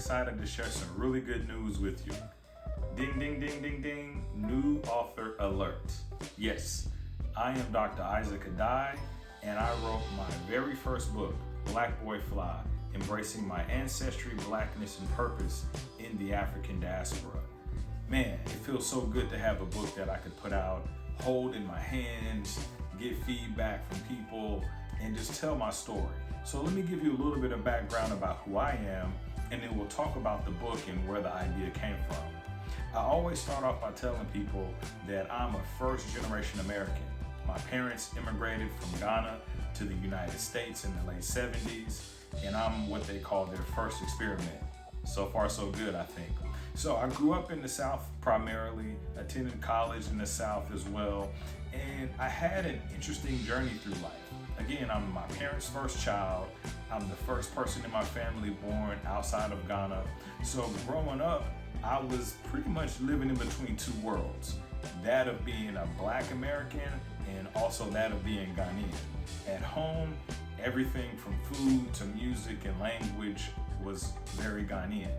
excited to share some really good news with you. Ding, ding, ding, ding, ding, new author alert. Yes, I am Dr. Addae, and I wrote my very first book, Black Boy Fly, Embracing My Ancestry, Blackness, and Purpose in the African Diaspora. Man, it feels so good to have a book that I could put out, hold in my hands, get feedback from people, and just tell my story. So let me give you a little bit of background about who I am, and then we'll talk about the book and where the idea came from. I always start off by telling people that I'm a first-generation American. My parents immigrated from Ghana to the United States in the late 70s, and I'm what they call their first experiment. So far, so good, I think. So I grew up in the South primarily, attended college in the South as well, and I had an interesting journey through life. Again, I'm my parents' first child. I'm the first person in my family born outside of Ghana. So growing up, I was pretty much living in between two worlds, that of being a Black American and also that of being Ghanaian. At home, everything from food to music and language was very Ghanaian.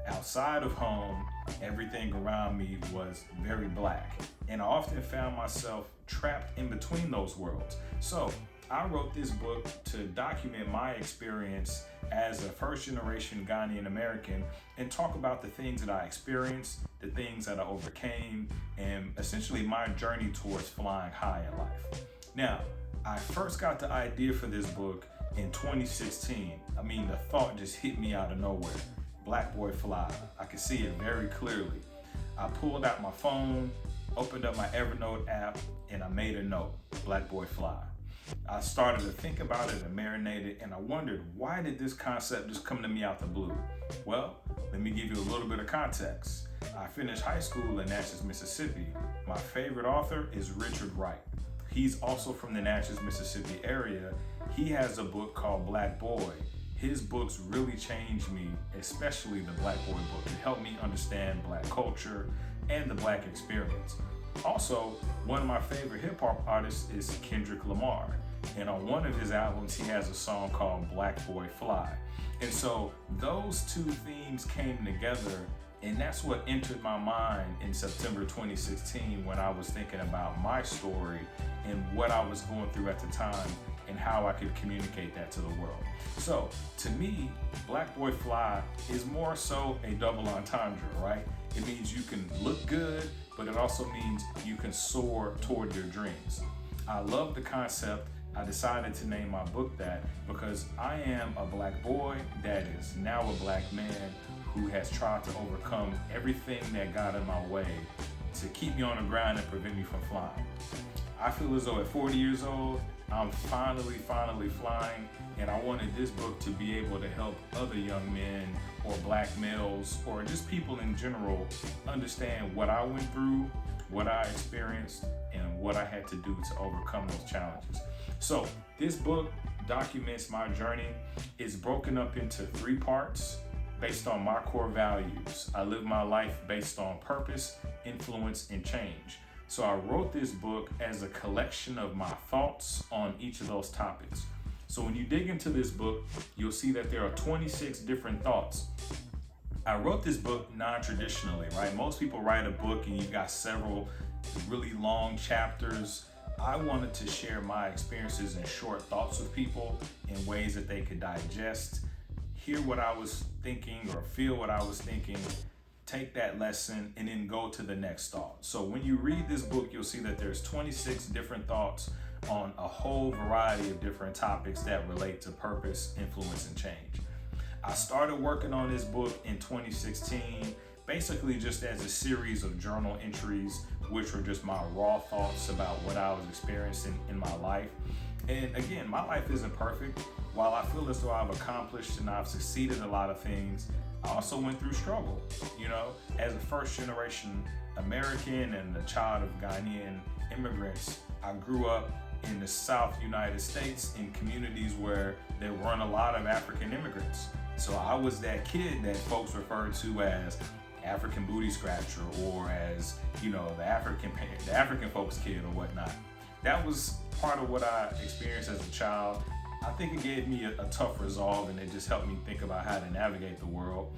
Outside of home, everything around me was very Black, and I often found myself trapped in between those worlds. So I wrote this book to document my experience as a first-generation Ghanaian American and talk about the things that I experienced, the things that I overcame, and essentially my journey towards flying high in life. Now, I first got the idea for this book in 2016. I mean, the thought just hit me out of nowhere. Black Boy Fly. I could see it very clearly. I pulled out my phone, opened up my Evernote app, and I made a note, Black Boy Fly. I started to think about it and marinate it, and I wondered, why did this concept just come to me out the blue? Well, let me give you a little bit of context. I finished high school in Nashville, Mississippi. My favorite author is Richard Wright. He's also from the Nashville, Mississippi area. He has a book called Black Boy. His books really changed me, especially the Black Boy book. It helped me understand Black culture and the Black experience. Also, one of my favorite hip hop artists is Kendrick Lamar. And on one of his albums, he has a song called Black Boy Fly. And so those two themes came together, and that's what entered my mind in September 2016 when I was thinking about my story and what I was going through at the time and how I could communicate that to the world. So to me, Black Boy Fly is more so a double entendre, right? It means you can look good, but it also means you can soar toward your dreams. I love the concept. I decided to name my book that because I am a Black boy that is now a Black man who has tried to overcome everything that got in my way to keep me on the ground and prevent me from flying. I feel as though at 40 years old, I'm finally flying, and I wanted this book to be able to help other young men or Black males or just people in general understand what I went through, what I experienced, and what I had to do to overcome those challenges. So this book documents my journey. It's broken up into 3 parts based on my core values. I live my life based on purpose, influence, and change. So I wrote this book as a collection of my thoughts on each of those topics. So when you dig into this book, you'll see that there are 26 different thoughts. I wrote this book non-traditionally, right? Most people write a book and you've got several really long chapters. I wanted to share my experiences and short thoughts with people in ways that they could digest, hear what I was thinking or feel what I was thinking, take that lesson, and then go to the next thought. So when you read this book, you'll see that there's 26 different thoughts on a whole variety of different topics that relate to purpose, influence, and change. I started working on this book in 2016, basically just as a series of journal entries, which were just my raw thoughts about what I was experiencing in my life. And again, my life isn't perfect. While I feel as though I've accomplished and I've succeeded in a lot of things, I also went through struggle. You know, as a first-generation American and a child of Ghanaian immigrants, I grew up in the South United States in communities where there weren't a lot of African immigrants. So I was that kid that folks referred to as African booty scratcher, or as, you know, the African folks kid or whatnot. That was part of what I experienced as a child. I think it gave me a tough resolve, and it just helped me think about how to navigate the world.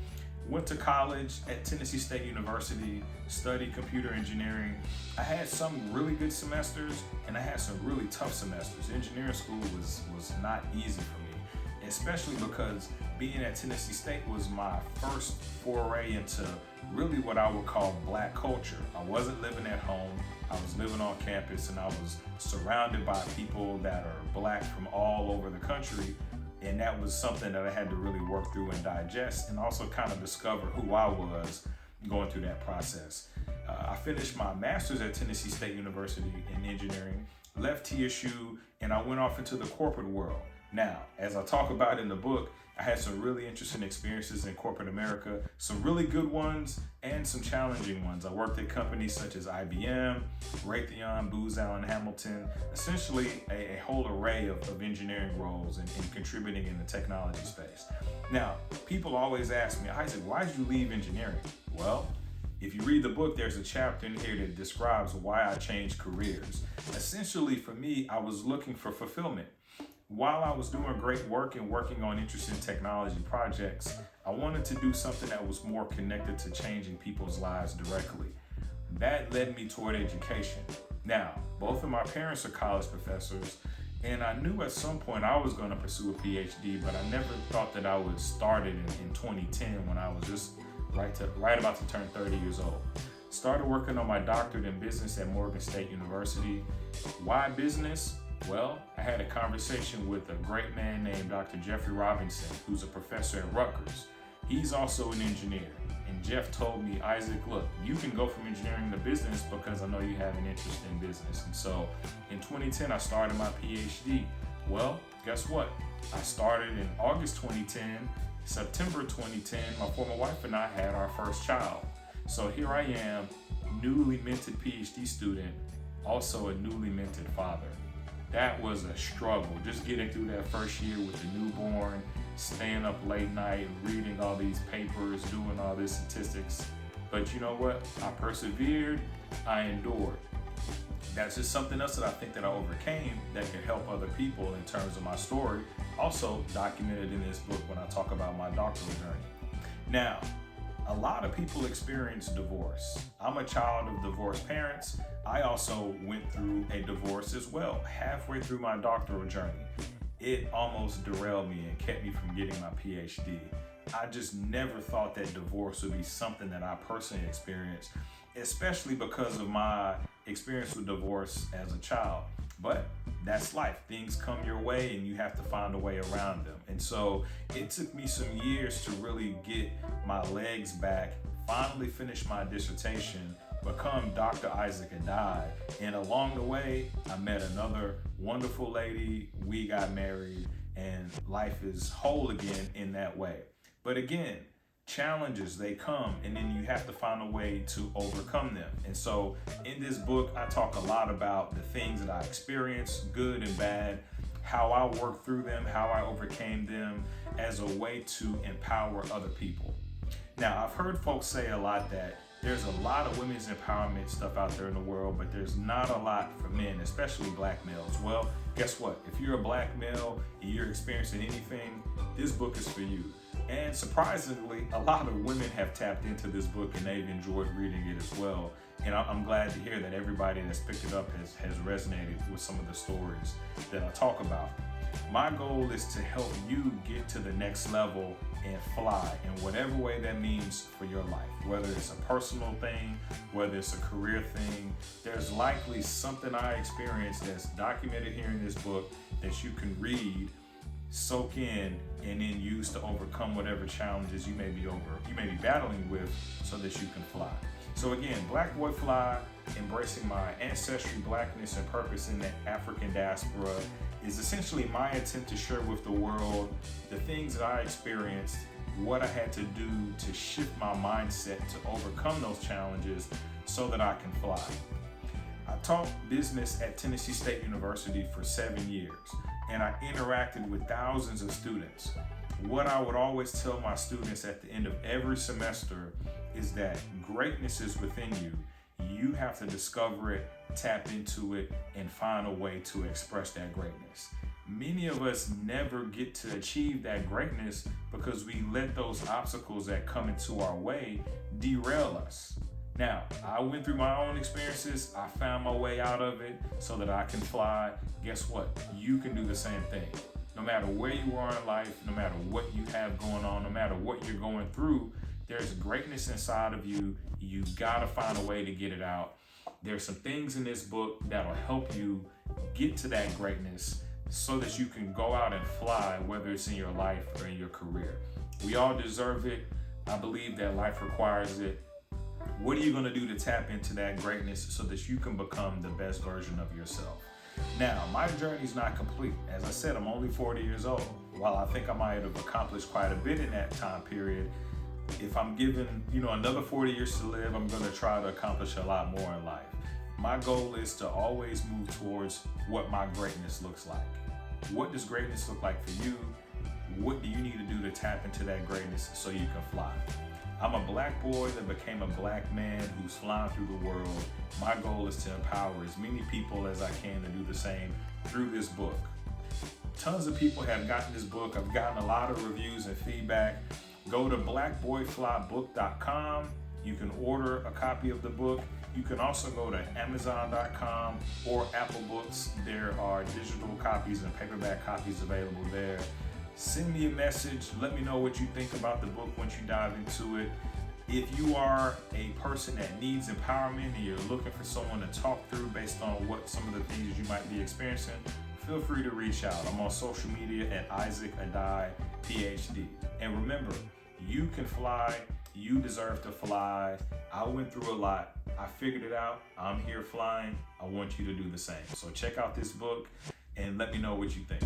Went to college at Tennessee State University, studied computer engineering. I had some really good semesters and I had some really tough semesters. Engineering school was not easy for me, especially because being at Tennessee State was my first foray into really what I would call black culture. I wasn't living at home, I was living on campus, and I was surrounded by people that are black from all over the country. And that was something that I had to really work through and digest, and also kind of discover who I was going through that process. I finished my master's at Tennessee State University in engineering, left TSU, and I went off into the corporate world. Now, as I talk about in the book, I had some really interesting experiences in corporate America, some really good ones and some challenging ones. I worked at companies such as IBM, Raytheon, Booz Allen Hamilton, essentially a whole array of engineering roles and contributing in the technology space. Now, people always ask me, Isaac, why did you leave engineering? Well, if you read the book, there's a chapter in here that describes why I changed careers. Essentially, for me, I was looking for fulfillment. While I was doing great work and working on interesting technology projects, I wanted to do something that was more connected to changing people's lives directly. That led me toward education. Now, both of my parents are college professors, and I knew at some point I was going to pursue a Ph.D., but I never thought that I would start it in 2010 when I was just right about to turn 30 years old. Started working on my doctorate in business at Morgan State University. Why business? Well, I had a conversation with a great man named Dr. Jeffrey Robinson, who's a professor at Rutgers. He's also an engineer. And Jeff told me, Isaac, look, you can go from engineering to business because I know you have an interest in business. And so in 2010, I started my PhD. Well, guess what? I started in August 2010. September 2010, my former wife and I had our first child. So here I am, newly minted PhD student, also a newly minted father. That was a struggle, just getting through that first year with the newborn, staying up late night, reading all these papers, doing all these statistics. But you know what? I persevered, I endured. That's just something else that I think that I overcame that can help other people in terms of my story, also documented in this book when I talk about my doctoral journey. Now, a lot of people experience divorce. I'm a child of divorced parents. I also went through a divorce as well, halfway through my doctoral journey. It almost derailed me and kept me from getting my PhD. I just never thought that divorce would be something that I personally experienced, especially because of my experience with divorce as a child. But that's life. Things come your way and you have to find a way around them. And so it took me some years to really get my legs back, finally finish my dissertation, become Dr. Isaac Addae. And along the way, I met another wonderful lady. We got married and life is whole again in that way. But again, challenges, they come, and then you have to find a way to overcome them. And so in this book, I talk a lot about the things that I experienced, good and bad, how I worked through them, how I overcame them as a way to empower other people. Now, I've heard folks say a lot that there's a lot of women's empowerment stuff out there in the world, but there's not a lot for men, especially black males. Well, guess what? If you're a black male and you're experiencing anything, this book is for you. And surprisingly, a lot of women have tapped into this book and they've enjoyed reading it as well. And I'm glad to hear that everybody that's picked it up has resonated with some of the stories that I talk about. My goal is to help you get to the next level and fly in whatever way that means for your life. Whether it's a personal thing, whether it's a career thing, there's likely something I experienced that's documented here in this book that you can read, soak in, and then use to overcome whatever challenges you may be battling with so that you can fly. So again, Black Boy Fly, embracing my ancestry, blackness, and purpose in the African diaspora is essentially my attempt to share with the world the things that I experienced, what I had to do to shift my mindset to overcome those challenges so that I can fly. I taught business at Tennessee State University for 7 years, and I interacted with thousands of students. What I would always tell my students at the end of every semester is that greatness is within you. You have to discover it, tap into it, and find a way to express that greatness. many of us never get to achieve that greatness because we let those obstacles that come into our way derail us. Now, I went through my own experiences. I found my way out of it so that I can fly. Guess what? You can do the same thing. No matter where you are in life, no matter what you have going on, no matter what you're going through, there's greatness inside of you. You gotta find a way to get it out. There's some things in this book that'll help you get to that greatness so that you can go out and fly, whether it's in your life or in your career. We all deserve it. I believe that life requires it. What are you gonna do to tap into that greatness so that you can become the best version of yourself? Now, my journey's not complete. As I said, I'm only 40 years old. While I think I might have accomplished quite a bit in that time period, if I'm given, another 40 years to live, I'm gonna try to accomplish a lot more in life. My goal is to always move towards what my greatness looks like. What does greatness look like for you? What do you need to do to tap into that greatness so you can fly? I'm a black boy that became a black man who's flying through the world. My goal is to empower as many people as I can to do the same through this book. Tons of people have gotten this book. I've gotten a lot of reviews and feedback. Go to blackboyflybook.com. You can order a copy of the book. You can also go to amazon.com or Apple Books. There are digital copies and paperback copies available there. Send me a message. Let me know what you think about the book once you dive into it. If you are a person that needs empowerment and you're looking for someone to talk through based on what some of the things you might be experiencing, feel free to reach out. I'm on social media at Addae, Ph.D. And remember, you can fly. You deserve to fly. I went through a lot. I figured it out. I'm here flying. I want you to do the same. So check out this book and let me know what you think.